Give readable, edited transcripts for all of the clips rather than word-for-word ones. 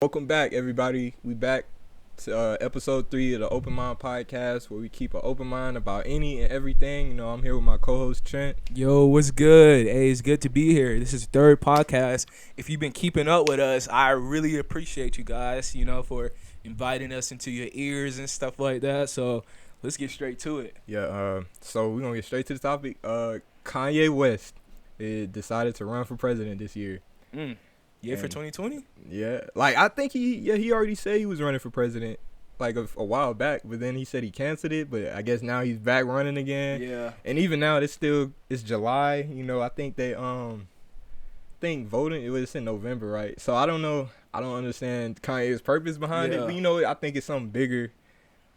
Welcome back, everybody. We back to episode 3 of the OpenMind podcast, where we keep an open mind about any and everything. You know, I'm here with my co-host Trent. Yo, what's good? Hey, it's good to be here. This is the third podcast. If you've been keeping up with us, I really appreciate you guys, for inviting us into your ears and stuff like that. So let's get straight to it. Yeah. So we're gonna get straight to the topic. Kanye West decided to run for president this year. Yeah, for 2020? Yeah, like I think he already said he was running for president like a while back, but then he said he canceled it. But I guess now he's back running again. Yeah. And even now it's July. I think they think voting it was in November, right? So I don't know. I don't understand Kanye's purpose behind it. But I think it's something bigger.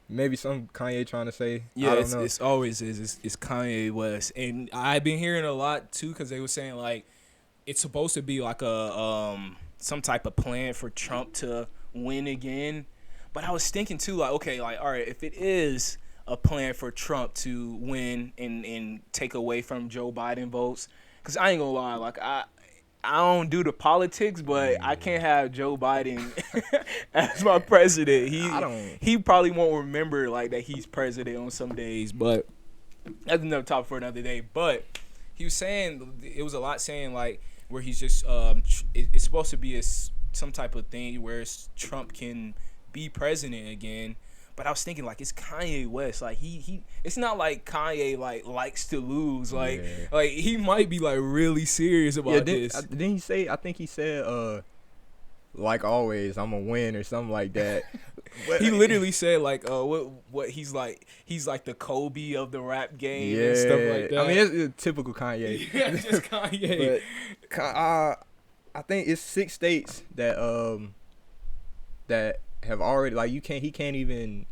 Maybe some Kanye trying to say. Yeah, I don't know. it's always it's Kanye West, and I've been hearing a lot too because they were saying like it's supposed to be like a some type of plan for Trump to win again. But I was thinking too, like, okay, like, all right, if it is a plan for Trump to win and take away from Joe Biden votes, because I ain't gonna lie, like I don't do the politics, but I can't have Joe Biden as my president. He probably won't remember like that he's president on some days, but that's another topic for another day. But he was saying it was a lot saying like where he's just it's supposed to be some type of thing where Trump can be president again. But I was thinking like it's Kanye West, like he it's not like Kanye like likes to lose, like he might be like really serious about this. Didn't he say? I think he said like always I'm gonna win or something like that. He literally said like what he's like the Kobe of the rap game and stuff like that. I mean it's typical Kanye. Yeah, just Kanye. But I think it's 6 states that that have already like you can't even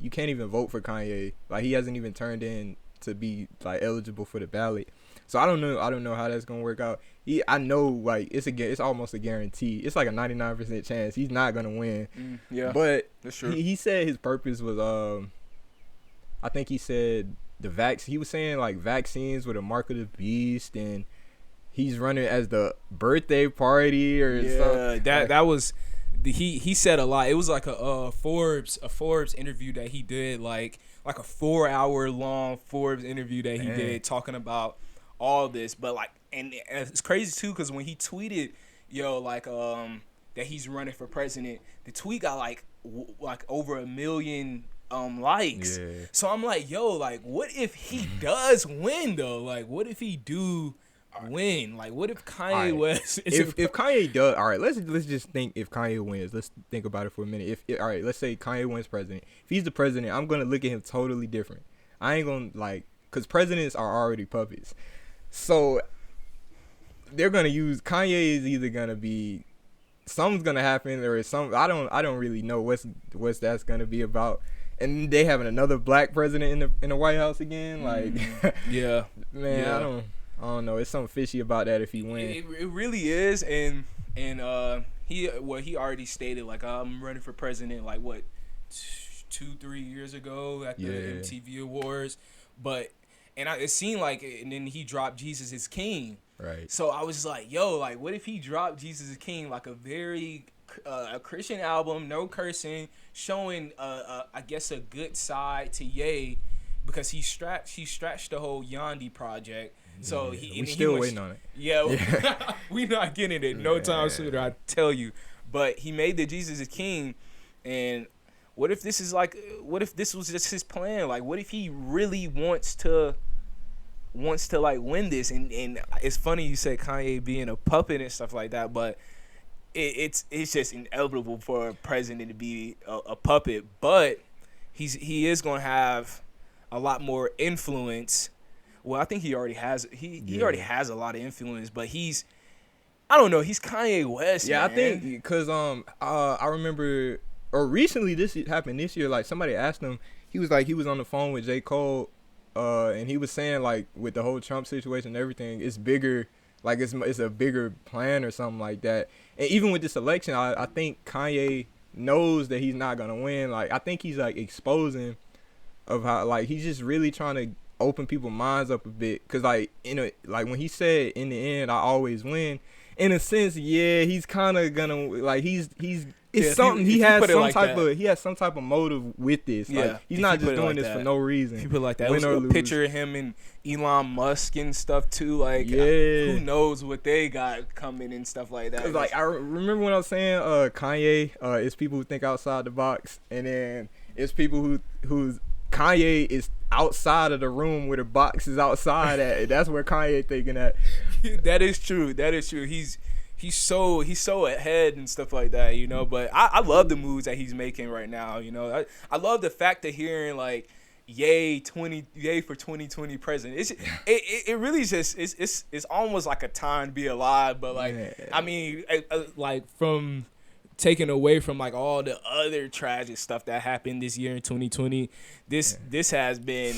vote for Kanye. Like he hasn't even turned in to be like eligible for the ballot. So I don't know how that's gonna work out. I know like it's almost a guarantee. It's like a 99% chance he's not gonna win. Yeah, but that's true. He said his purpose was I think he said he was saying like vaccines were the mark of the beast, and he's running as the birthday party or something. That was he said a lot. It was like a Forbes interview that he did, like a 4-hour long Forbes interview that he did talking about all this. But like, and it's crazy too because when he tweeted, that he's running for president, the tweet got like over 1 million likes. Yeah. So I'm like, like, what if he does win though? Like, what if he do win? Like, what if Kanye West is if Kanye does, all right, let's just think if Kanye wins. Let's think about it for a minute. All right, let's say Kanye wins president. If he's the president, I'm gonna look at him totally different. I ain't gonna because presidents are already puppets. So they're gonna use Kanye is either gonna be something's gonna happen or some I don't really know what's that's gonna be about. And they having another black president in the White House again, like yeah, man, yeah. I don't know. It's something fishy about that if he wins. It really is, and he already stated like I'm running for president like 2-3 years ago at the MTV Awards, but it seemed like and then he dropped Jesus is King. Right. So I was like, like what if he dropped Jesus is King, like a very a Christian album, no cursing, showing I guess a good side to Ye, because he stretched the whole Yandi project. So we still waiting on it. Yeah. We not getting it no time sooner, I tell you. But he made the Jesus is King, and what if this was just his plan? Like, what if he really wants to like win this? And it's funny you said Kanye being a puppet and stuff like that, but it's just inevitable for a president to be a puppet. But he is gonna have a lot more influence. Well, I think he already has. He already has a lot of influence, but I don't know. He's Kanye West. Yeah, man. I think because I remember, or recently this happened this year. Like somebody asked him, he was on the phone with J. Cole, and he was saying like with the whole Trump situation and everything, it's bigger. Like it's a bigger plan or something like that. And even with this election, I think Kanye knows that he's not gonna win. Like I think he's like exposing of how like he's just really trying to open people's minds up a bit, because like when he said in the end I always win, in a sense, yeah, he's kind of gonna like he's it's Yeah, something. if He you has put it some like type that. of motive with this. Yeah, Like he's if not you just put it doing like this for that. no reason. People like that. It Win was or a lose. picture of him and Elon Musk and stuff too. Like, Yeah. who knows what they got coming and stuff like that. 'Cause, like I remember when I was saying Kanye, it's people who think outside the box, and then it's people who's Kanye is outside of the room where the box is outside at. And that's where Kanye thinking that. That is true. That is true. He's so ahead and stuff like that, you know. But I love the moves that he's making right now, you know. I love the fact of hearing like, yay for 2020 president. It really is just it's almost like a time to be alive. But like, Yeah. I mean, like from taken away from like all the other tragic stuff that happened this year in 2020, this has been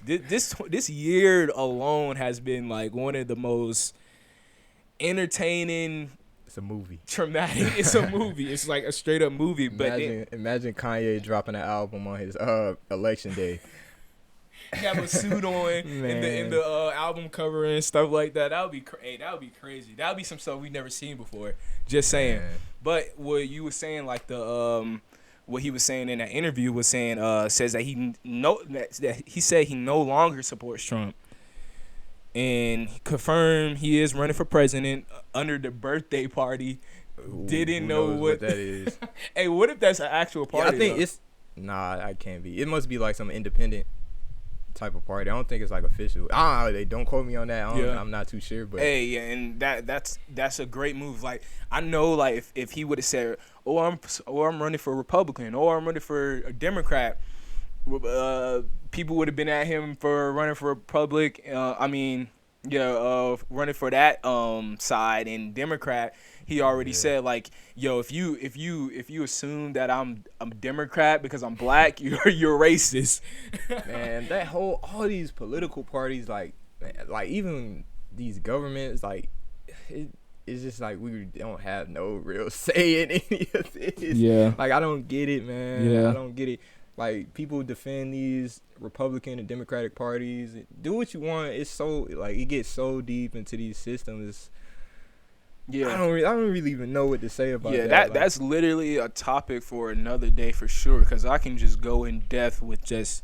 this year alone has been like one of the most entertaining, It's a movie. traumatic. It's a movie. It's like a straight up movie. Imagine Kanye dropping an album on his election day. Have a suit on in the album cover and stuff like that. That would be crazy. That would be some stuff we've never seen before. Just saying. Man. But what you were saying, like the what he was saying in that interview was saying says that he said he no longer supports Trump. And confirmed he is running for president under the birthday party. Didn't know what that is. Hey, what if that's an actual party? Yeah, I think though? it's I can't be. It must be like some independent type of party. I don't think it's like official. They don't quote me on that. I'm not too sure, but hey, yeah, and that's a great move. Like I know, like if he would have said, I'm running for Republican, or I'm running for a Democrat, people would have been at him for running for Republic. Running for that side and Democrat. He already said like, yo, if you assume that I'm Democrat because I'm black, you're racist. Man, all these political parties, like even these governments, like it's just like we don't have no real say in any of this. Yeah. Like I don't get it, man. Yeah. I don't get it. Like people defend these Republican and Democratic parties. Do what you want. It's so like it gets so deep into these systems. Yeah, I don't really even know what to say about that. Yeah, that's literally a topic for another day for sure. Because I can just go in depth with just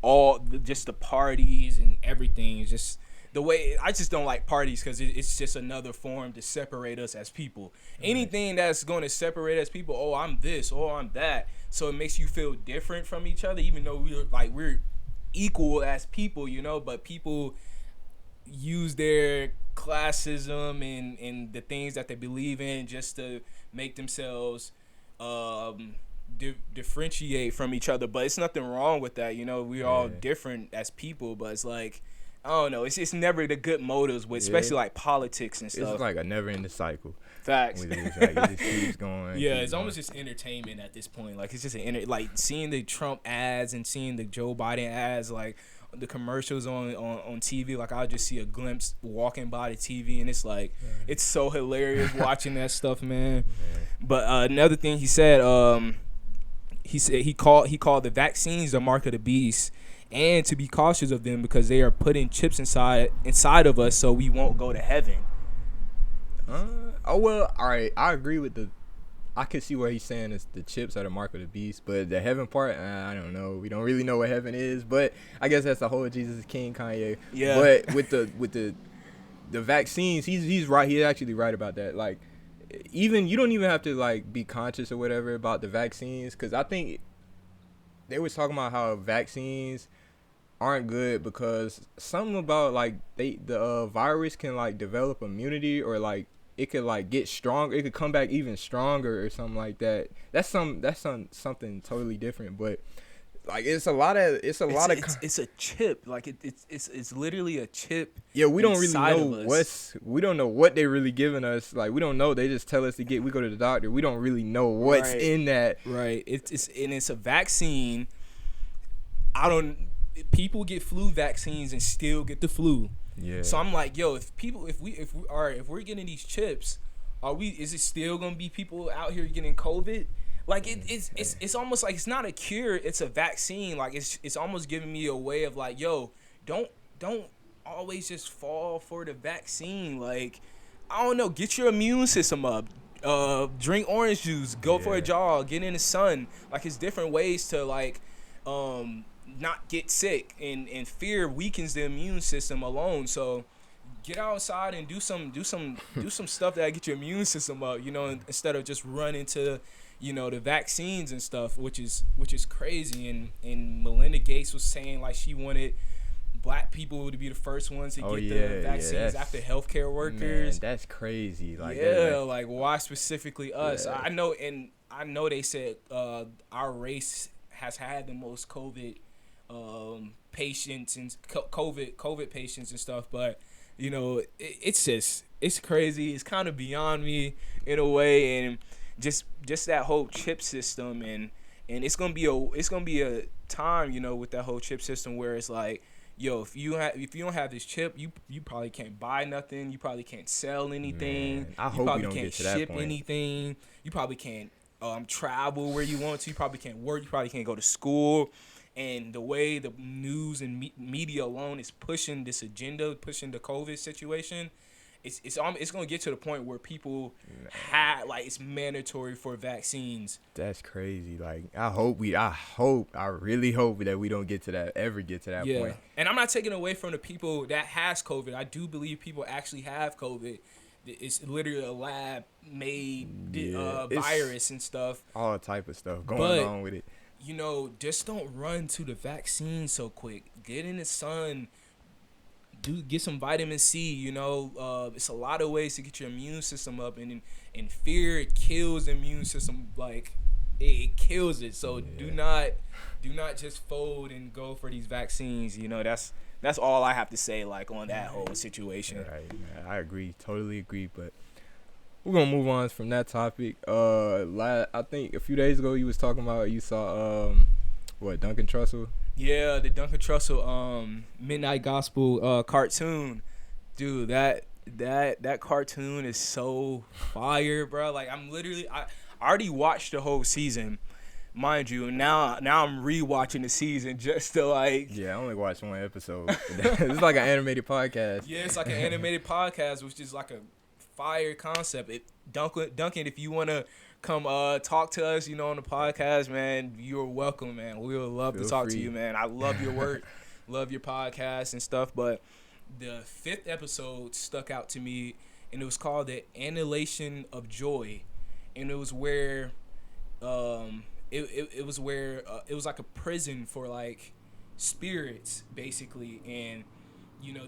the parties and everything. It's just the way I just don't like parties because it's just another form to separate us as people. Right. Anything that's going to separate us people, oh, I'm this, or I'm that. So it makes you feel different from each other, even though we're equal as people, you know. But people use their classism and the things that they believe in just to make themselves differentiate from each other. But it's nothing wrong with that, you know. We're all different as people, but it's like I don't know. It's never the good motives with, especially like politics and stuff. It's like a never-ending cycle. Facts. It just keeps going. Yeah, it's almost just entertainment at this point. Like it's just like seeing the Trump ads and seeing the Joe Biden ads, like the commercials on TV. Like I'll just see a glimpse walking by the TV, and it's like it's so hilarious watching that stuff, man. But another thing he said he called the vaccines the mark of the beast. And to be cautious of them because they are putting chips inside of us so we won't go to heaven. All right. I agree with I can see what he's saying is the chips are the mark of the beast, but the heaven part, I don't know. We don't really know what heaven is, but I guess that's the whole Jesus is King Kanye. Yeah. But with the vaccines, he's right. He's actually right about that. Like, even you don't even have to like be conscious or whatever about the vaccines, because I think they was talking about how vaccines aren't good because something about like the virus can like develop immunity, or like it could like get stronger, it could come back even stronger or something like that. That's something totally different. But like it's a chip. Like it's literally a chip. Yeah, we don't really know we don't know what they really giving us. Like we don't know. They just tell us we go to the doctor. We don't really know what's in that. Right. It's a vaccine. People get flu vaccines and still get the flu. Yeah. So I'm like, yo, if we're getting these chips, is it still gonna be people out here getting COVID? Like it's almost like it's not a cure, it's a vaccine. Like it's almost giving me a way of like, yo, don't always just fall for the vaccine. Like, I don't know, get your immune system up. Drink orange juice, go for a Yeah. jog, get in the sun. Like, it's different ways to like not get sick, and fear weakens the immune system alone. So get outside and do some stuff that get your immune system up, instead of just running to the vaccines and stuff, which is crazy. And Melinda Gates was saying like she wanted black people to be the first ones to get the vaccines after healthcare workers. Man, that's crazy. Like, like why specifically us? Yeah. I know they said our race has had the most COVID patients and COVID patients and stuff, but it's crazy. It's kind of beyond me in a way, and just that whole chip system, and it's gonna be a time, with that whole chip system where it's like, yo, if you don't have this chip, you probably can't buy nothing. You probably can't sell anything. Man, I you hope probably we don't can't get to that ship point. anything. You probably can't travel where you want to. You probably can't work. You probably can't go to school. And the way the news and media alone is pushing this agenda, pushing the COVID situation, it's gonna get to the point where people it's mandatory for vaccines. That's crazy. Like, I really hope that we don't get to that point. And I'm not taking away from the people that has COVID. I do believe people actually have COVID. It's literally a lab made virus and stuff. All type of stuff going on with it. Just don't run to the vaccine so quick. Get in the sun. Get some vitamin C. It's a lot of ways to get your immune system up, and fear, it kills the immune system. Like, it kills it. So do not just fold and go for these vaccines. That's all I have to say, like, on that whole situation. Right, man. I agree, totally agree. But we're gonna move on from that topic. I think a few days ago you was talking about, you saw Duncan Trussell. Yeah, the Duncan Trussell Midnight Gospel cartoon. Dude, that cartoon is so fire, bro. Like, I already watched the whole season, mind you, and now I'm rewatching the season just to like. Yeah, I only watched one episode. It's like an animated podcast. Yeah, it's like an animated podcast, which is like a fire concept. Duncan, if you wanna come talk to us, on the podcast, man, you're welcome, man. We would love to talk to you, man. I love your work, love your podcast and stuff. But the 5th episode stuck out to me, and it was called The Annihilation of Joy, and it was where it was like a prison for like spirits, basically, and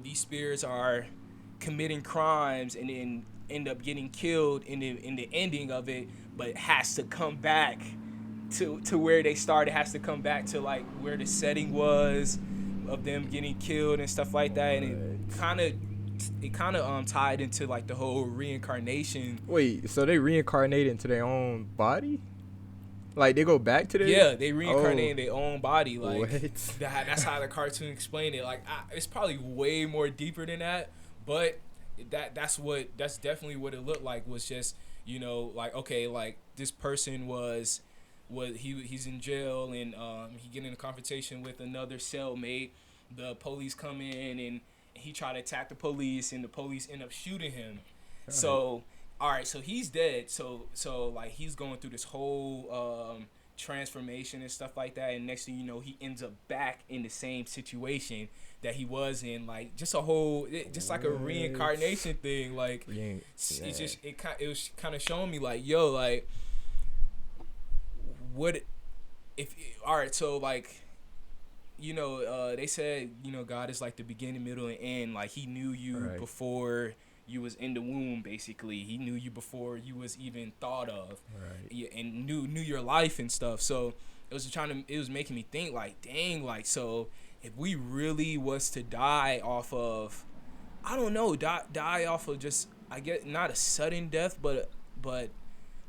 these spirits are committing crimes and then end up getting killed in the ending of it, but it has to come back to where they started. It has to come back to like where the setting was of them getting killed and stuff like that. And it kind of tied into like the whole reincarnation. Wait, so they reincarnate into their own body? Like, they go back to their... Yeah, they reincarnate in their own body. Like, what? That's how the cartoon explained it. Like, it's probably way more deeper than that, but that's definitely what it looked like. Was just, like, okay, like, this person he's in jail, and he get in a confrontation with another cellmate. The police come in, and he tried to attack the police, and the police end up shooting him. Right. So, all right, so he's dead. So like, he's going through this whole transformation and stuff like that, and next thing you know, he ends up back in the same situation that he was in. Like, just like a reincarnation thing. Like, it was kind of showing me like, yo, like, what if, all right, so like, they said, God is like the beginning, middle, and end. Like, he knew you before you was in the womb, basically. He knew you before you was even thought of, and knew your life and stuff. So it was making me think, like, dang, like, so if we really was to die off of, I don't know, die off of just, I guess, not a sudden death, but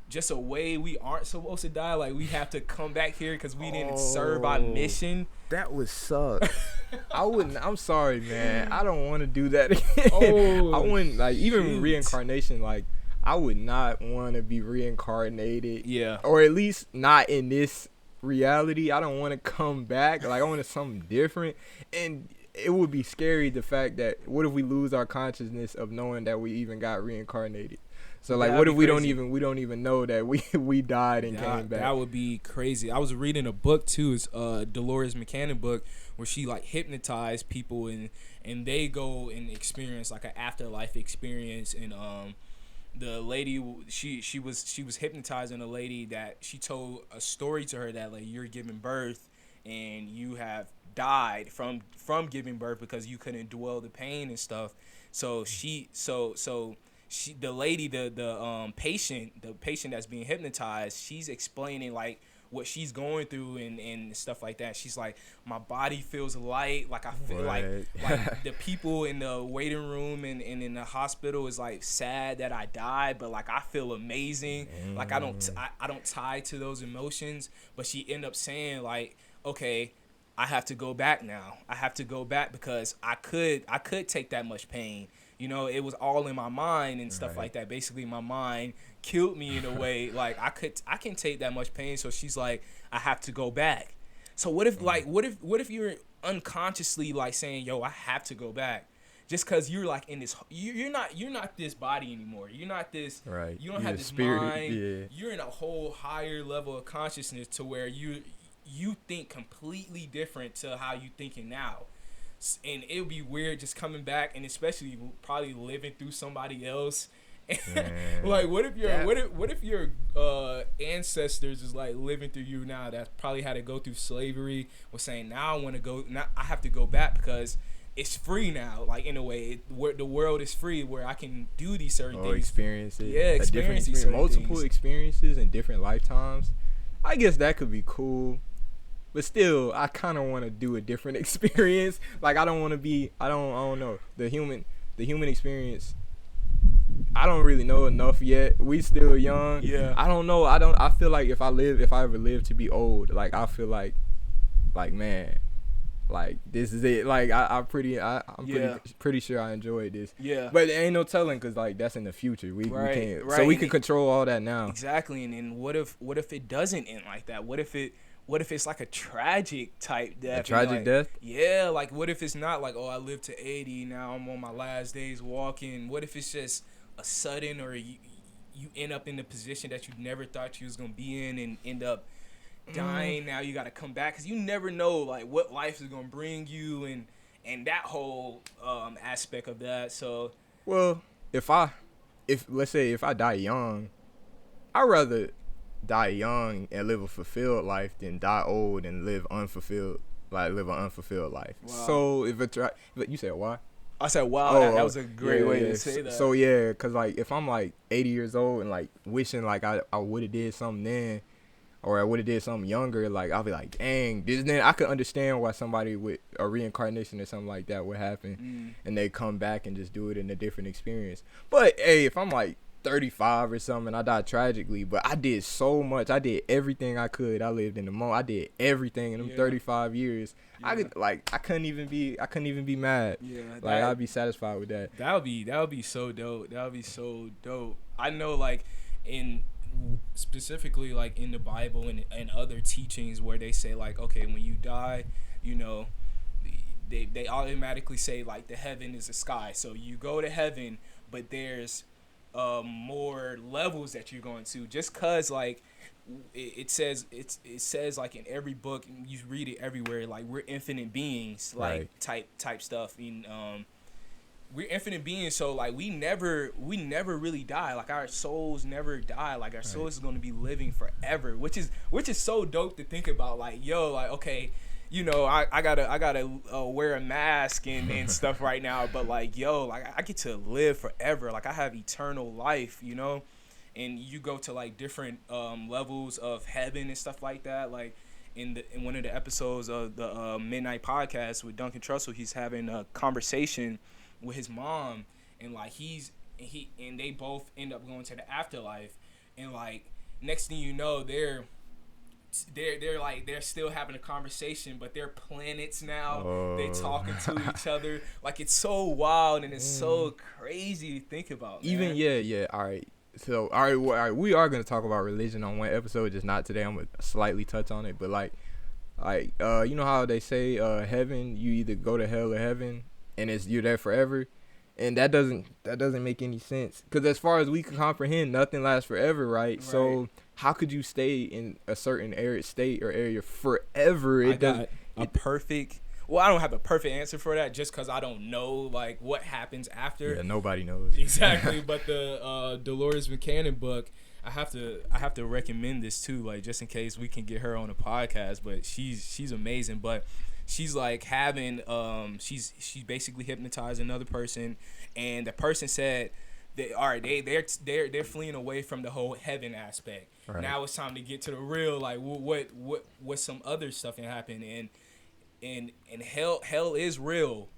just a way we aren't supposed to die. Like, we have to come back here because we didn't serve our mission. That would suck. I'm sorry, man. I don't want to do that again. I wouldn't, like, even reincarnation, like, I would not want to be reincarnated. Yeah. Or at least not in this reality. I don't want to come back. Like, I want something different. And it would be scary, the fact that, what if we lose our consciousness of knowing that we even got reincarnated? So like, what if we don't even know that we died and came back? That would be crazy. I was reading a book too. It's Dolores McCannon book where she like hypnotized people and they go and experience like an afterlife experience. And the lady, she was hypnotizing a lady that she told a story to her that like you're giving birth and you have died from giving birth because you couldn't dwell the pain and stuff. So the lady, the patient that's being hypnotized, she's explaining like what she's going through and stuff like that. She's like, my body feels light, like I feel like the people in the waiting room and in the hospital is like sad that I died, but like I feel amazing. Like I don't tie to those emotions. But she ended up saying like, okay, I have to go back now. I have to go back because I could take that much pain. You know, it was all in my mind and stuff like that. Basically, my mind killed me in a way. Like I can take that much pain. So she's like, I have to go back. So what if you're unconsciously like saying, yo, I have to go back, just because you're like in this, you're not this body anymore. You're not this. Right. You don't have this spirit, mind. Yeah. You're in a whole higher level of consciousness to where you think completely different to how you thinking now. And it would be weird just coming back, and especially probably living through somebody else. Like, what if your ancestors is like living through you now that probably had to go through slavery, was saying now I have to go back because it's free now. Like in a way, the world is free where I can do these certain things. Experience it. Yeah, experience these multiple experiences in different lifetimes. I guess that could be cool. But still, I kind of want to do a different experience. Like I don't know. The human experience, I don't really know enough yet. We still young. Yeah. I don't know. I feel like if I ever live to be old, like I feel like man, like this is it. Like I'm pretty sure I enjoyed this. Yeah. But there ain't no telling, cause like that's in the future. We can't. Right. So we can control all that now. Exactly. And then what if it doesn't end like that? What if it's like a tragic type death? A tragic death? Yeah, like what if it's not like, oh, I lived to 80, now I'm on my last days walking. What if it's just a sudden, or you end up in the position that you never thought you was going to be in and end up dying. Now you got to come back because you never know like what life is going to bring you and that whole aspect of that. So, well, if let's say if I die young, I'd rather die young and live a fulfilled life than die old and live an unfulfilled life. Wow. So you said why? I said wow. That was a great way to say that. So yeah, cause like if I'm like 80 years old and like wishing like I would have did something then, or I would have did something younger, like I'll be like, dang, then I could understand why somebody with a reincarnation or something like that would happen, and they come back and just do it in a different experience. But hey, if I'm like 35 or something, I died tragically, but I did so much. I did everything I could. I lived in the moment. I did everything in them 35 years. I couldn't even be mad. Yeah, like I'd be satisfied with that. That would be so dope. That would be so dope. I know, like in specifically like in the Bible and other teachings where they say like, okay, when you die, you know, they automatically say like the heaven is the sky. So you go to heaven, but there's more levels that you're going to, just cause like it says like in every book, you read it everywhere, like we're infinite beings, like type stuff. We're infinite beings, so like we never really die. Like our souls never die. Like our souls is going to be living forever, which is so dope to think about. Like yo, like okay, you know, I gotta wear a mask and stuff right now, but like yo, like I get to live forever. Like I have eternal life, you know. And you go to like different levels of heaven and stuff like that. Like in one of the episodes of the Midnight Podcast with Duncan Trussell, he's having a conversation with his mom, and like and they both end up going to the afterlife, and like next thing you know, they're still having a conversation, but they're planets now. They talking to each other. Like it's so wild and it's so crazy to think about, man. Even yeah. All right. So all right, we are gonna talk about religion on one episode, just not today. I'm gonna slightly touch on it, but like you know how they say heaven, you either go to hell or heaven, and you're there forever. And that doesn't make any sense. Because as far as we can comprehend, nothing lasts forever, right? So how could you stay in a certain arid state or area forever? I got a perfect. Well, I don't have a perfect answer for that, just because I don't know like what happens after. Yeah, nobody knows exactly. But the Dolores Buchanan book, I have to recommend this too, like just in case we can get her on a podcast. But she's amazing. But she's like having she basically hypnotized another person, and the person said they're fleeing away from the whole heaven aspect. Right. Now it's time to get to the real, like what some other stuff can happen, and hell is real.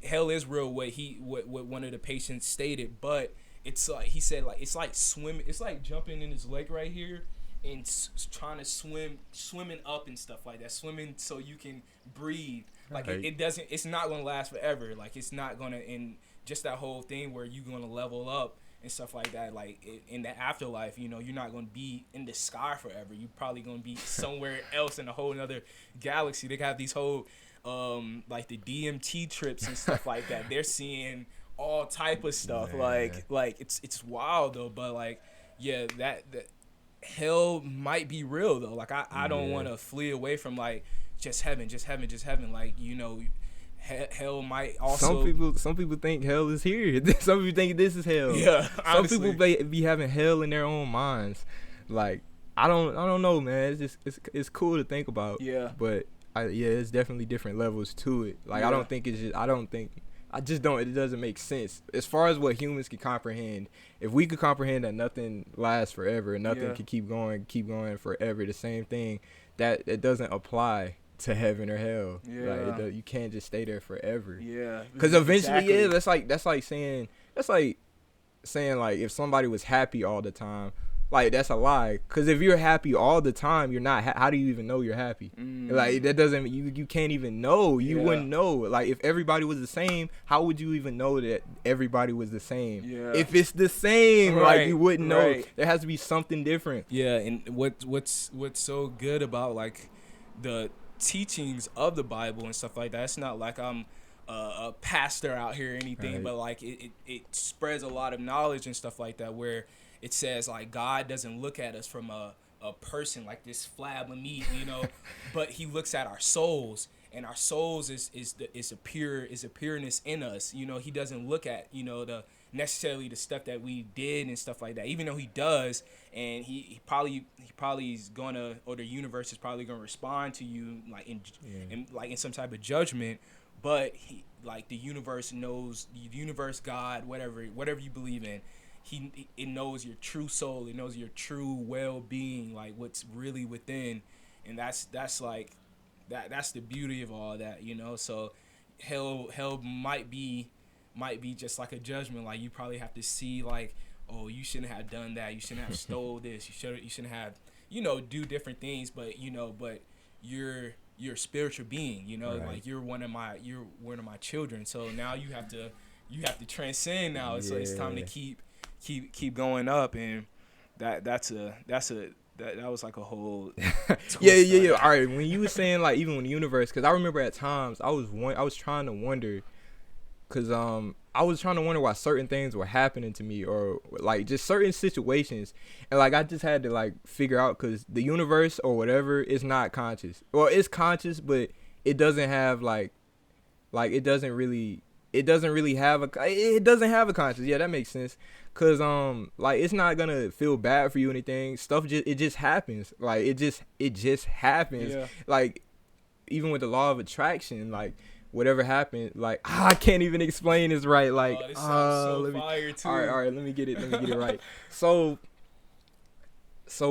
Hell is real. What one of the patients stated, but it's like he said, like it's like swimming. It's like jumping in his lake right here and trying to swimming up and stuff like that. Swimming so you can breathe. Like right. it doesn't. It's not gonna last forever. Like it's not gonna. And just that whole thing where you're gonna level up and stuff like that. Like in the afterlife, you know, you're not gonna be in the sky forever. You're probably gonna be somewhere else in a whole another galaxy. They have these whole like the DMT trips and stuff like that. They're seeing all type of stuff. Man. Like it's wild though. But like yeah, that hell might be real though. Like I don't want to flee away from like just heaven. Like, you know, hell might also. Some people think hell is here. Some people think this is hell. Yeah, honestly. Some people be having hell in their own minds. Like I don't know, man. It's just it's cool to think about. Yeah. But it's definitely different levels to it. Like yeah. It doesn't make sense as far as what humans can comprehend. If we could comprehend that nothing lasts forever and nothing can keep going forever, the same thing, that it doesn't apply to heaven or hell. Yeah. Like you can't just stay there forever. Yeah. Because eventually, that's like saying like if somebody was happy all the time, like that's a lie. Because if you're happy all the time, you're not. How do you even know you're happy? Like that doesn't. You can't even know. You wouldn't know. Like if everybody was the same, how would you even know that everybody was the same? Yeah. If it's the same, like you wouldn't know. There has to be something different. Yeah. And what's so good about like the teachings of the Bible and stuff like that, it's not like I'm a pastor out here or anything, but like it spreads a lot of knowledge and stuff like that, where it says like God doesn't look at us from a person like this flab of meat, you know, but he looks at our souls, and our souls is a pureness in us, you know. He doesn't look at, you know, the necessarily the stuff that we did and stuff like that, even though he does, and he probably is gonna, or the universe is probably gonna respond to you like in some type of judgment, but he, like the universe knows, the universe, God, whatever you believe in, it knows your true soul, it knows your true well-being, like what's really within, and that's like that's the beauty of all that, you know. So hell might be just like a judgment. Like you probably have to see like, oh, you shouldn't have done that, you shouldn't have stole this, you shouldn't have, you know, do different things, but you know, but you're a spiritual being, you know, like you're one of my children. So now you have to transcend now. So it's time to keep going up, and that was like a whole yeah. All right, when you were saying like even when the universe, because I remember at times I was trying to wonder, because I was trying to wonder why certain things were happening to me, or like just certain situations, and like I just had to like figure out, because the universe or whatever is not conscious. Well, it's conscious, but it doesn't have like it doesn't really have a conscience. Yeah, that makes sense. Cause like it's not gonna feel bad for you or anything. Stuff just happens. Like it just happens. Yeah. Like even with the law of attraction, like whatever happened, like I can't even explain this right. Like this sounds so fire too. All right, let me get it right. So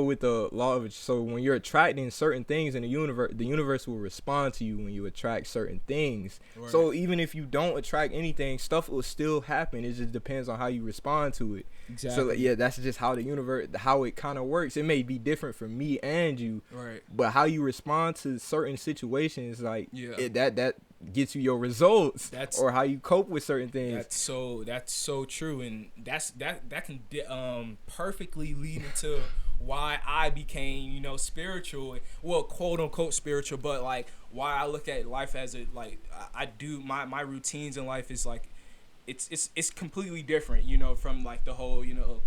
with the law of, so when you're attracting certain things in the universe will respond to you when you attract certain things. Right. So even if you don't attract anything, stuff will still happen. It just depends on how you respond to it. Exactly. So yeah, that's just how the universe, how it kind of works. It may be different for me and you, right? But how you respond to certain situations, like that gets you your results, or how you cope with certain things. That's so true, and that can perfectly lead into why I became, you know, spiritual, well, quote unquote spiritual, but like why I look at life as I do my routines in life is like it's completely different, you know, from like the whole, you know,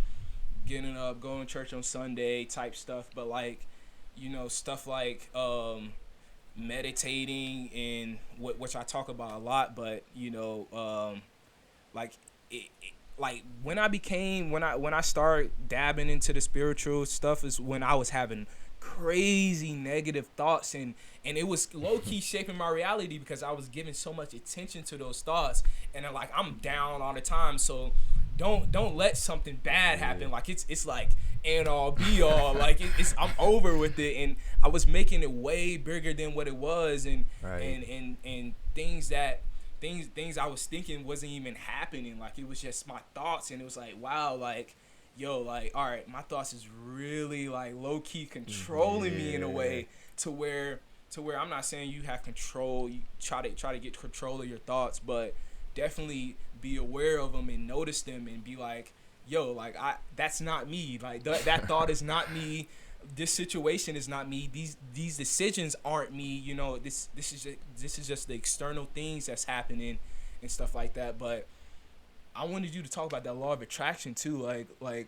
getting up, going to church on Sunday type stuff. But like, you know, stuff like meditating and which I talk about a lot. But you know, like like when I started dabbing into the spiritual stuff is when I was having crazy negative thoughts, and it was low key shaping my reality because I was giving so much attention to those thoughts, and then, like, I'm down all the time. So don't let something bad happen. Like it's like end all be all. Like it's I'm over with it, and I was making it way bigger than what it was, and Right. and things I was thinking wasn't even happening. Like it was just my thoughts, and it was like, wow, like, yo, like, all right, my thoughts is really like low key controlling me in a way to where I'm not saying you have control. You try to get control of your thoughts, but definitely be aware of them and notice them and be like, yo, like that's not me. Like that thought is not me. This situation is not me. These decisions aren't me. You know, this is just the external things that's happening and stuff like that. But I wanted you to talk about that law of attraction too, like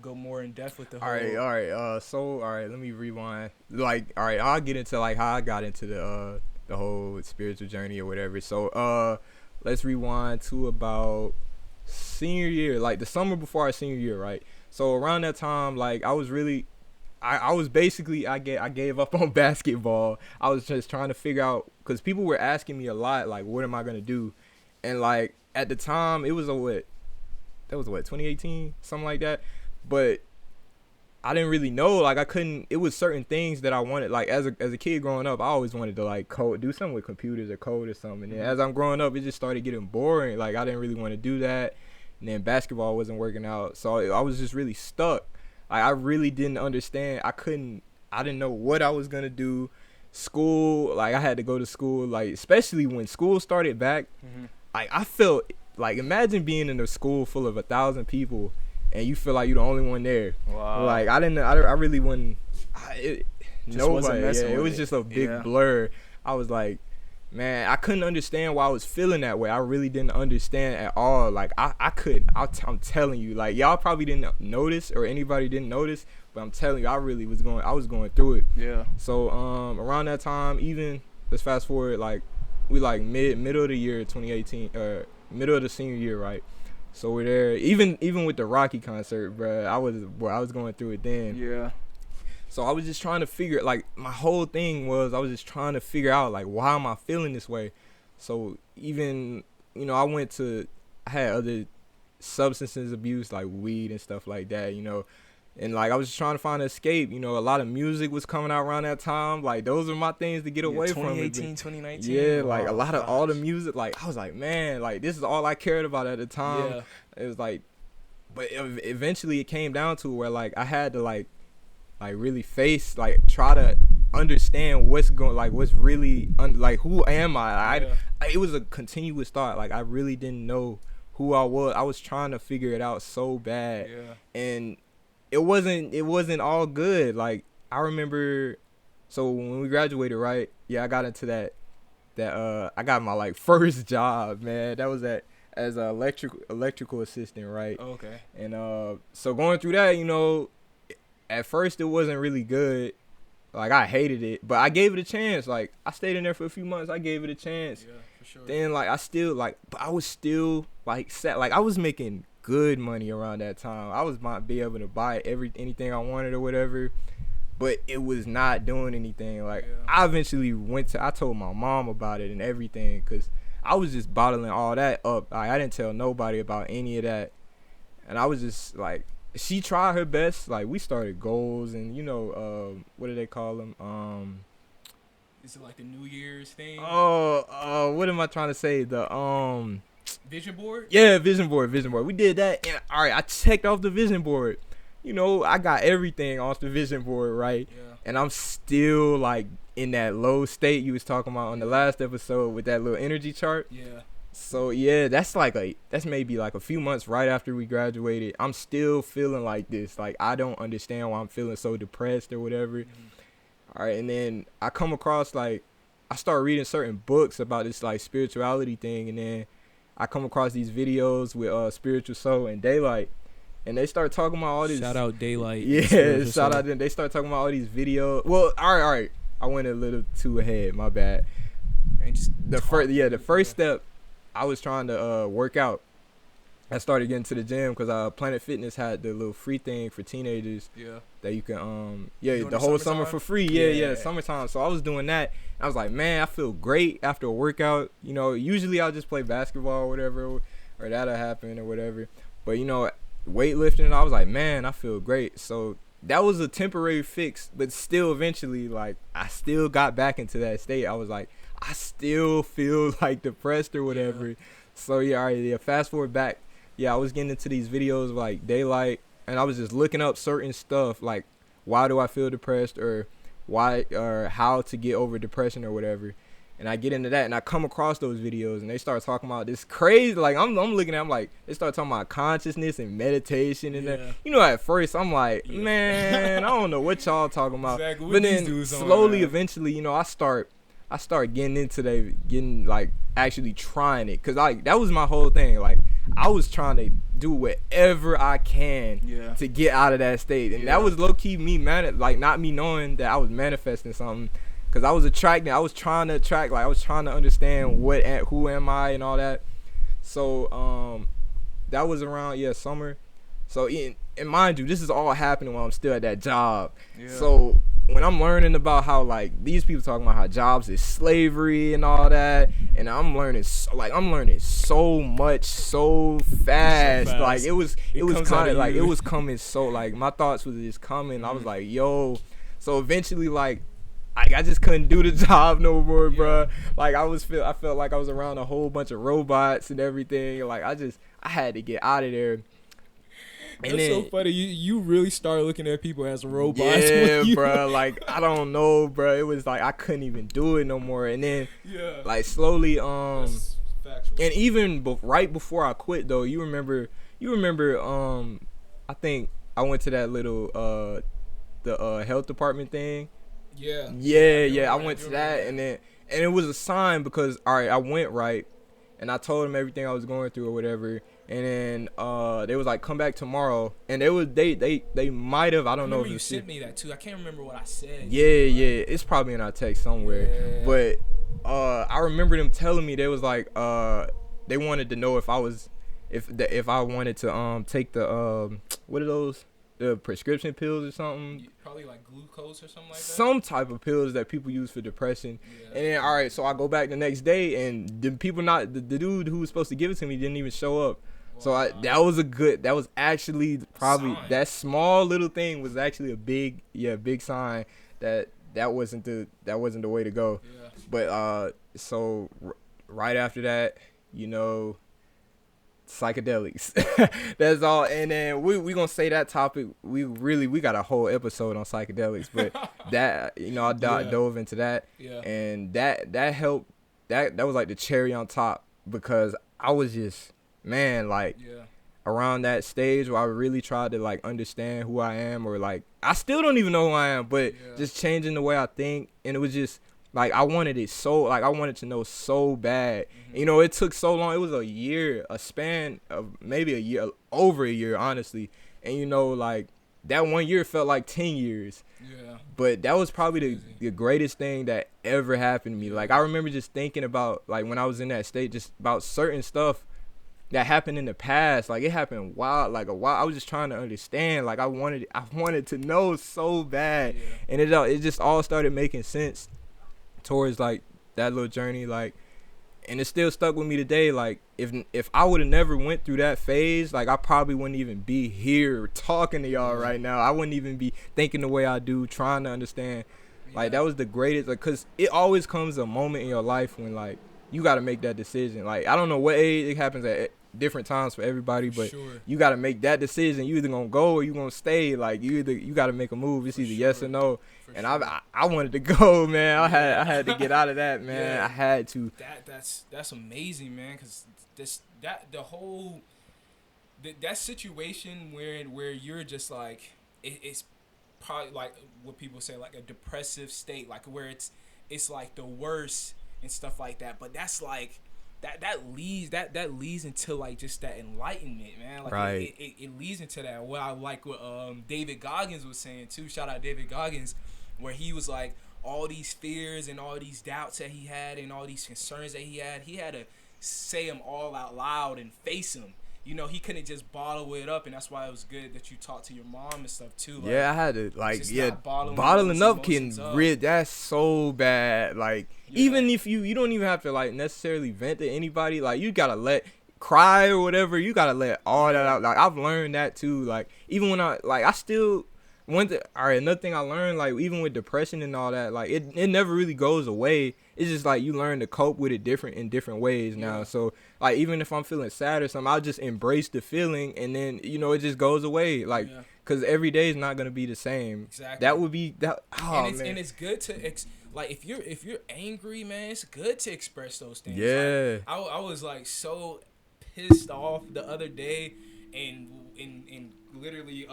go more in depth with the whole. All right. So all right, let me rewind. Like, all right, I'll get into like how I got into the whole spiritual journey or whatever. So let's rewind to about senior year, like the summer before our senior year, right? So around that time, like I was really, I was basically I gave up on basketball. I was just trying to figure out because people were asking me a lot, like, what am I gonna do? And like at the time, it was that was 2018, something like that. But I didn't really know, like I couldn't. It was certain things that I wanted, like as a kid growing up, I always wanted to like code, do something with computers or code or something. And as I'm growing up, it just started getting boring. Like I didn't really want to do that. And then basketball wasn't working out, so I was just really stuck. Like I really didn't understand. I didn't know what I was gonna do. School, like I had to go to school, like especially when school started back. Mm-hmm. Like I felt like, imagine being in a school full of 1,000 people and you feel like you're the only one there. Wow. Like I really wouldn't. Nobody. Yeah, it was just a big blur. I was like, man, I couldn't understand why I was feeling that way. I really didn't understand at all. Like I couldn't. I'm telling you, like y'all probably didn't notice or anybody didn't notice, but I'm telling you, I was going through it. Yeah. So around that time, even let's fast forward, like we like middle of the year 2018, middle of the senior year, right? So we're there. Even with the Rocky concert, bro, I was going through it then. Yeah. So I was just trying to figure, like my whole thing was I was just trying to figure out like why am I feeling this way. So even I had other substances abuse like weed and stuff like that, and like I was just trying to find an escape. A lot of music was coming out around that time. Like those are my things to get away from it. 2018, 2019. Yeah, like a lot of all the music. Like I was like, man, like this is all I cared about at the time. Yeah. It was like, but eventually it came down to where like I had to like really face, like try to understand what's really like who am I? It was a continuous thought. Like I really didn't know who I was. I was trying to figure it out so bad. Yeah. And it wasn't all good. Like I remember, so when we graduated, right? Yeah, I got into that I got my like first job, man. That was as an electrical assistant, right? Oh, okay. And so going through that, at first it wasn't really good. Like I hated it, but I gave it a chance. Like I stayed in there for a few months. I gave it a chance. Yeah, for sure. Then like but I was still like set. Like I was making good money around that time. I might be able to buy anything I wanted or whatever, but it was not doing anything. Like I eventually I told my mom about it and everything, because I was just bottling all that up. Like, I didn't tell nobody about any of that, and I was just like, she tried her best. Like we started goals and what do they call them? Is it like the New Year's thing? What am I trying to say? The vision board? Yeah, vision board. We did that, and all right, I checked off the vision board. I got everything off the vision board, right? Yeah. And I'm still like in that low state you was talking about on the last episode with that little energy chart. Yeah. So yeah, that's maybe like a few months right after we graduated. I'm still feeling like this. Like I don't understand why I'm feeling so depressed or whatever. Mm-hmm. All right, and then I come across I start reading certain books about this like spirituality thing, and then I come across these videos with Spiritual Soul and Daylight, and they start talking about all this. Shout out Daylight. Yeah, shout out them. They start talking about all these videos. Well, all right. I went a little too ahead. My bad. The first step, I was trying to work out. I started getting to the gym because Planet Fitness had the little free thing for teenagers. Yeah. That you can the whole summer for free. Yeah, summertime. So I was doing that. I was like, man, I feel great after a workout. You know, usually I'll just play basketball or whatever, or that'll happen or whatever. But you know, weightlifting, I was like, man, I feel great. So that was a temporary fix, but still eventually, like, I still got back into that state. I was like, I still feel like depressed or whatever. Yeah. So fast forward back. Yeah, I was getting into these videos like Daylight, and I was just looking up certain stuff like why do I feel depressed, or why, or how to get over depression or whatever. And I get into that, and I come across those videos, and they start talking about this crazy, like, I'm looking at them like, they start talking about consciousness and meditation and that. You know, at first, I'm like, man, I don't know what y'all talking about. Exactly. But then slowly, eventually, you know, I start getting into getting, like, actually trying it. Because, like, that was my whole thing. Like, I was trying to do whatever I can to get out of that state. And that was low-key me, not me knowing that I was manifesting something. Because I was trying to attract, like, I was trying to understand who am I and all that. So, that was around, summer. So, and mind you, this is all happening while I'm still at that job. Yeah. So, when I'm learning about how, like, these people talking about how jobs is slavery and all that, and I'm learning so much so fast. Like, it was kind of like, it was coming so, like, my thoughts was just coming. I was like, yo. So, eventually, like, I just couldn't do the job no more, bro. Like, I felt like I was around a whole bunch of robots and everything. Like, I had to get out of there. And that's so funny. You really started looking at people as robots. Yeah, bro. Like, I don't know, bro. It was like I couldn't even do it no more. And then, like, slowly, that's factual. And even right before I quit, though, you remember, I think I went to that little the health department thing. Yeah. I went to that, and it was a sign because, all right, I went right, and I told them everything I was going through or whatever, and then they was like, come back tomorrow, and they might have, I don't know if you sent me that too. I can't remember what I said. Yeah, it's probably in our text somewhere. Yeah. But I remember them telling me they was like they wanted to know if I wanted to take the what are those? The prescription pills or something. Probably like glucose or something like that. Some type of pills that people use for depression. Yeah. And then, all right, so I go back the next day, and the dude who was supposed to give it to me didn't even show up. Wow. So that was actually probably sign. That small little thing was actually a big sign that wasn't the way to go. Yeah. But so right after that, you know, psychedelics. That's all. And then we gonna say that topic, we got a whole episode on psychedelics, but that, you know, I dove into that, and that helped. That was like the cherry on top, because I was just, man, like, around that stage where I really tried to, like, understand who I am, or, like, I still don't even know who I am, but just changing the way I think. And it was just like, I wanted to know so bad. Mm-hmm. You know, it took so long. It was a span of maybe a year, over a year, honestly. And, you know, like, that 1 year felt like 10 years. Yeah. But that was probably the greatest thing that ever happened to me. Like, I remember just thinking about, like, when I was in that state, just about certain stuff that happened in the past. Like, it happened a while. I was just trying to understand. Like, I wanted to know so bad. Yeah. And it just all started making sense towards, like, that little journey, like, and it still stuck with me today. Like, if I would have never went through that phase, like, I probably wouldn't even be here talking to y'all right now. I wouldn't even be thinking the way I do, trying to understand. Like, that was the greatest, like, because it always comes a moment in your life when, like, you got to make that decision. Like, I don't know what age it happens at different times for everybody, but you got to make that decision. You either gonna go or you gonna stay. Like, you got to make a move. It's either yes or no. And I wanted to go, man. I had to get out of that, man. I had to. That's amazing, man. Cause that situation where you're just like, it's probably like what people say, like a depressive state, like where it's like the worst and stuff like that. But that's that leads into like just that enlightenment, man. Like Right. it leads into that. What I like what David Goggins was saying too. Shout out David Goggins, where he was like all these fears and all these doubts that he had and all these concerns that he had to say them all out loud and face them. You know, he couldn't just bottle it up, and that's why it was good that you talked to your mom and stuff too. Like, Yeah, I had to like just yeah, not bottling bottling those up can emotions up. rid. That's so bad. Like Yeah. even if you don't even have to like necessarily vent to anybody. Like you gotta let cry or whatever. You gotta let all that out. Like I've learned that too. Like even when I still one thing. All right, another thing I learned, like even with depression and all that, like it never really goes away. It's just like you learn to cope with it in different ways now. Yeah. So like even if I'm feeling sad or something, I'll just embrace the feeling, and then it just goes away. Like Yeah. because every day is not gonna be the same. Exactly. That would be that. Oh and man. it's good to like if you're angry, man, it's good to express those things. Yeah. Like, I was like so pissed off the other day, and literally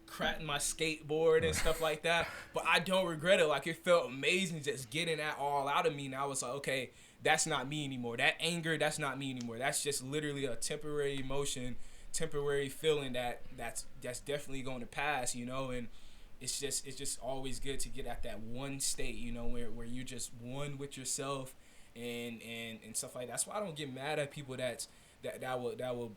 cracking my skateboard and stuff like that. But I don't regret it. Like it felt amazing just getting that all out of me. And I was like, okay, that's not me anymore. That anger, that's not me anymore. That's just literally a temporary emotion, temporary feeling that's definitely going to pass, and it's just always good to get at that one state, where you're just one with yourself and stuff like that. That's why I don't get mad at people that will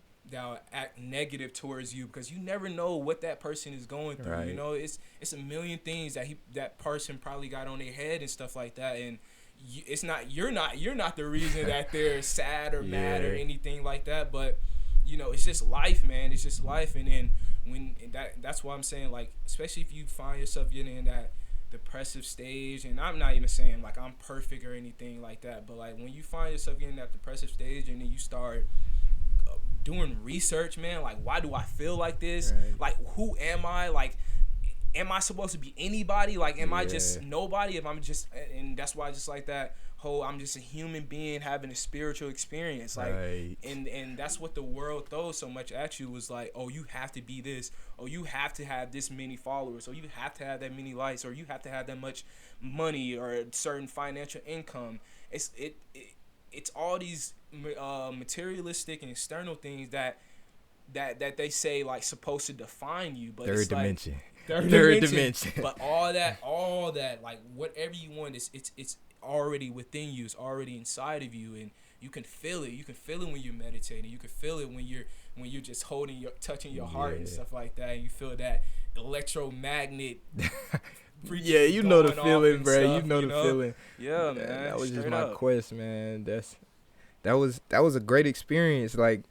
act negative towards you, because you never know what that person is going through. Right. It's a million things that person probably got on their head and stuff like that, and you're not the reason that they're sad or mad or anything like that, but it's just life, man. It's just life. And then that's why I'm saying, like, especially if you find yourself getting in that depressive stage, and I'm not even saying like I'm perfect or anything like that, but like when you find yourself getting that depressive stage and then you start doing research, man, like why do I feel like this? Right. Like who am I? Like am I supposed to be anybody? Like am I just nobody? If I'm just, and that's why I just like that whole I'm just a human being having a spiritual experience, like Right. and that's what the world throws so much at you, was like, oh, you have to be this, or you have to have this many followers, or you have to have that many likes, or you have to have that much money or a certain financial income. It's all these materialistic and external things that they say like supposed to define you, but Third it's dimension. like Third dimension. But all that like whatever you want it's already within you. It's already inside of you, and you can feel it. You can feel it when you're meditating. You can feel it when you're just touching your heart and stuff like that. And you feel that electromagnet. Yeah, you know the feeling, bro. Stuff, you know the feeling. Yeah, man. That was just straight my up. quest, man. That was a great experience. Like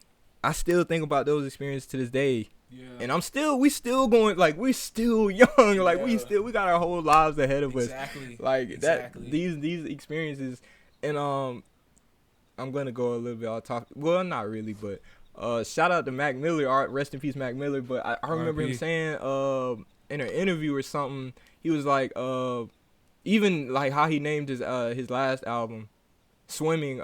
I still think about those experiences to this day. Yeah. And we still going, like we still young, like we got our whole lives ahead of us. Like exactly. that these experiences, and I'm gonna go a little bit. I'll talk. Well, not really, but shout out to Mac Miller. Rest in peace, Mac Miller. But I remember him saying in an interview or something, he was like even like how he named his last album, Swimming.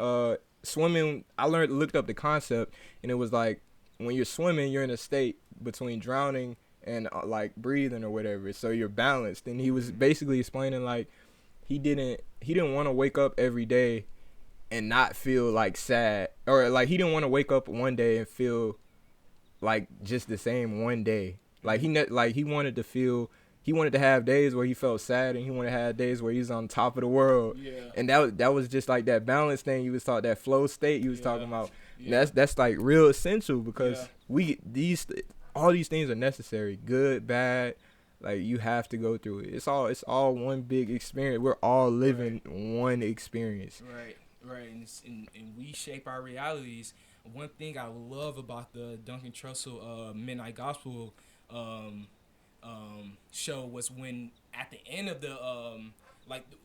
Swimming. I looked up the concept, and it was like when you're swimming, you're in a state between drowning and like breathing or whatever, so you're balanced. And he was basically explaining like he didn't want to wake up every day and not feel like sad, or like he didn't want to wake up one day and feel like just the same one day. Like he wanted to have days where he felt sad, and he wanted to have days where he's on top of the world. Yeah. And that was just like that balance thing you was talking, that flow state you was talking about. Yeah. That's like real essential, because all these things are necessary, good, bad. Like you have to go through it. It's all one big experience. We're all living one experience. Right. And we shape our realities. One thing I love about the Duncan Trussell Midnight Gospel show was when at the end of the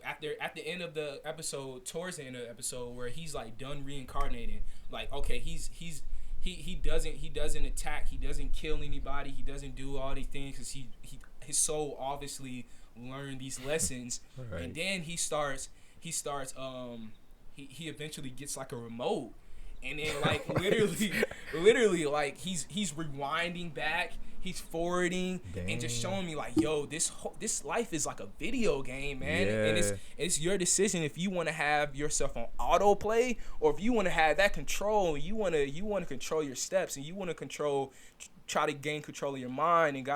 at the end of the episode, towards the end of the episode, where he's like done reincarnating, like okay, he doesn't attack, he doesn't kill anybody, he doesn't do all these things, because his soul obviously learned these lessons. Right. And then he eventually gets like a remote, and then like literally like he's rewinding back. he's forwarding and just showing me like, yo, this life is like a video game, man. Yeah. And it's your decision if you want to have yourself on autoplay or if you want to have that control. You want to control your steps and you want to try to gain control of your mind and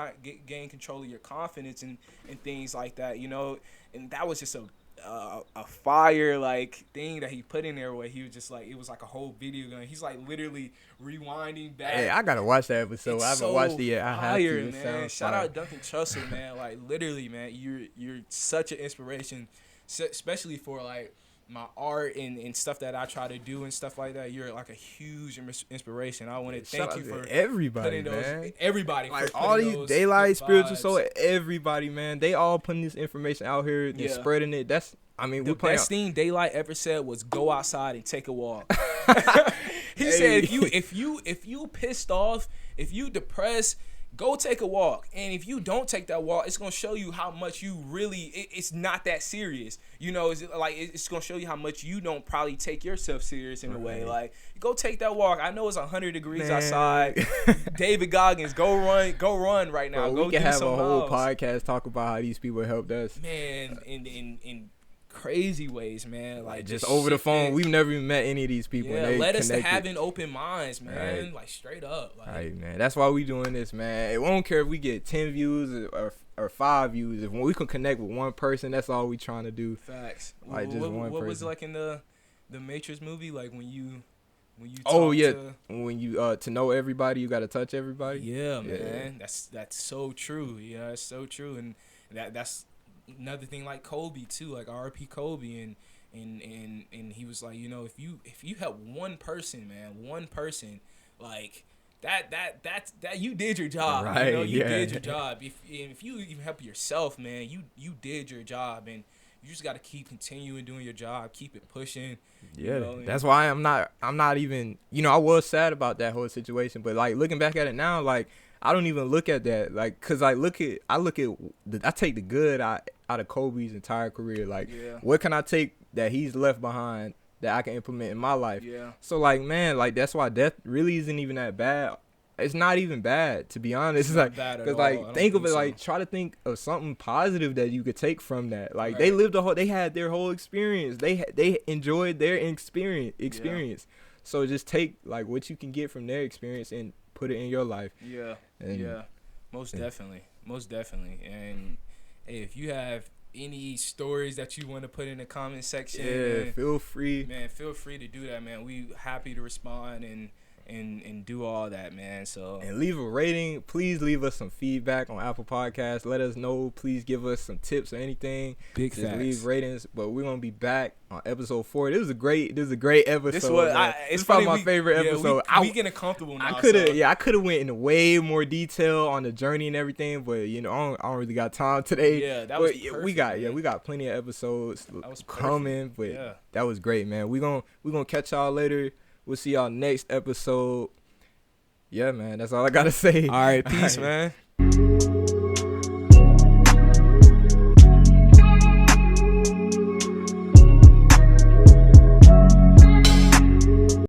gain control of your confidence and things like that, you know. And that was just a fire like thing that he put in there where he was just like, it was like a whole video game. He's like literally rewinding back. Hey, I gotta watch that episode. It's I haven't so watched it yet. I have fire, to. Man. Shout out Duncan Trussell, man. Like literally, man, you're such an inspiration, especially for like my art and stuff that I try to do and stuff like that. You're like a huge inspiration. I want to thank you for everybody, man. Everybody, like all these Daylight, Spiritual Soul, everybody, man. They all putting this information out here and spreading it. That's, I mean, the best thing Daylight ever said was go outside and take a walk. He said if you pissed off, if you depressed, go take a walk. And if you don't take that walk, it's gonna show you how much you really it's not that serious. You know, it's gonna show you how much you don't probably take yourself serious in a way. Like, go take that walk. I know it's 100 degrees outside. David Goggins, go run right now. Bro, we can have a whole podcast talk about how these people helped us. Man, in crazy ways, man. Like just over the phone. We've never even met any of these people. Yeah, led us to having open minds, man. Right. Like straight up. Like, right, man. That's why we doing this, man. It won't care if we get 10 views or 5 views. If we can connect with one person, that's all we trying to do. Facts. Like just one person. What was it like in the Matrix movie? Like when you when you to know everybody, you got to touch everybody. Yeah, man. That's so true. Yeah, it's so true. And that's another thing, like Kobe too, like R.P. Kobe, and he was like, you know, if you help one person, man, like that you did your job, right? You know, you did your job. If you even help yourself, man, you did your job, and you just got to keep continuing doing your job, keep it pushing. Yeah, you know, that's why I'm not even, you know, I was sad about that whole situation, but like looking back at it now, like I don't even look at that, like, cause I take the good out of Kobe's entire career. Like, what can I take that he's left behind that I can implement in my life? Yeah. So like, man, like that's why death really isn't even that bad. It's not even bad, to be honest. It's like, cause like think of it, like try to think of something positive that you could take from that. Like they lived they had their whole experience. They enjoyed their experience. Yeah. So just take like what you can get from their experience and put it in your life. Yeah. Most definitely. And hey, if you have any stories that you want to put in the comment section, man, feel free to do that, man. We happy to respond and do all that, man. So, and leave a rating. Please leave us some feedback on Apple Podcasts. Let us know. Please give us some tips or anything. Big facts. Leave ratings. But we're gonna be back on episode 4. This is a great episode. It's probably my favorite episode. We getting comfortable now. I could have went into way more detail on the journey and everything, but you know, I don't really got time today. Yeah, that was perfect, we got plenty of episodes coming, but that was great, man. We gonna catch y'all later. We'll see y'all next episode. Yeah, man. That's all I gotta say. All right. Peace, man.